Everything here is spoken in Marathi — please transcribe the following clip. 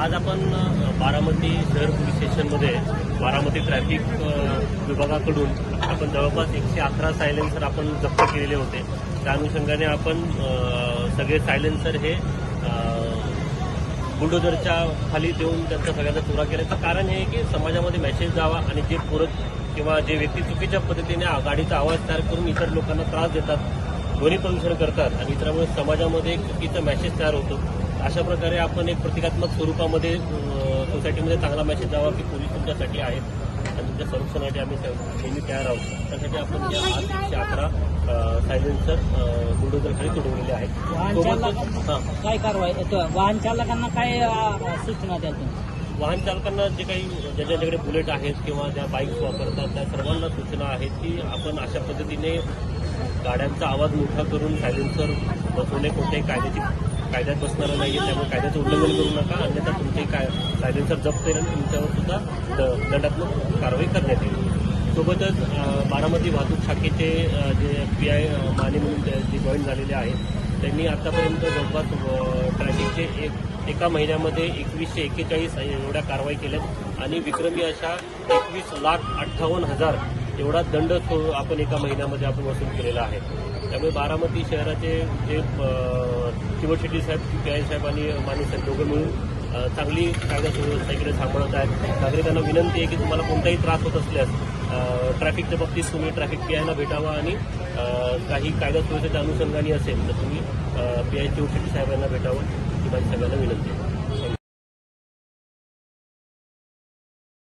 आज आपण बारामती शहर पोलीस स्टेशनमध्ये बारामती ट्रॅफिक विभागाकडून आपण जवळपास 111 सायलेन्सर आपण जप्त केलेले होते. त्या अनुषंगाने आपण सगळे सायलेन्सर हे बुलडोझरच्या खाली देऊन त्यांचा सगळ्यांचा चोरा केल्याचं कारण हे की समाजामध्ये मेसेज द्यावा आणि जे पूरक किंवा जे व्यक्ती चुकीच्या पद्धतीने गाडीचा आवाज तयार करून इतर लोकांना त्रास देतात, ध्वनी प्रदूषण करतात आणि इतरांमुळे समाजामध्ये एक चुकीचा मेसेज तयार होतो. अशा प्रकारे आपण एक प्रतिकात्मक स्वरूपामध्ये सोसायटीमध्ये चांगला मेसेज द्यावा की पोलीस तुमच्यासाठी आहेत आणि तुमच्या संरक्षणासाठी आम्ही नेहमी तयार आहोत. त्यासाठी आपण या आज 111 सायलेन्सर बुलडोझरखाली तुडवलेले आहेत. काय कारवाई वाहन चालकांना काय सूचना द्याल तुम्ही? वाहन चालकांना जे काही ज्याच्याकडे बुलेट आहेत किंवा ज्या बाईक्स वापरतात त्या सर्वांना सूचना आहेत की आपण अशा पद्धतीने गाड्यांचा आवाज मोठा करून सायलेन्सर बसवणे कोणत्याही कायद्यात बसणारं नाही आहे. त्यामुळे कायद्याचं उल्लंघन करू नका, अन्यथा तुमचे सायलेन्सर जप्त येईल आणि तुमच्यावर सुद्धा दंडात्मक कारवाई करण्यात येईल. सोबतच बारामती वाहतूक शाखेचे जे PI माने म्हणून जे जॉईन झालेले आहेत त्यांनी आतापर्यंत जवळपास ट्रॅफिकचे एका महिन्यामध्ये 2141 एवढ्या कारवाई केल्यात आणि विक्रमी अशा 21,58,000 एवढा दंड आपण एका महिन्यामध्ये आपण वसूल केलेला आहे. त्यामुळे बारामती शहराचे जे चिवट शेट्टी साहेब, PI साहेब आणि माने साहेब दोघं मिळून चांगली कायदा सुव्यवस्था इकडे सांभाळत आहेत. नागरिकांना विनंती आहे की तुम्हाला कोणताही त्रास होत असल्यास ट्रॅफिकच्या बाबतीत तुम्ही ट्रॅफिक PIना भेटावा आणि काही कायदा सुव्यवस्थेच्या अनुषंगाने असेल तर तुम्ही PI चिवट शेट्टी साहेबांना भेटावं ही माझी सगळ्यांना विनंती आहे.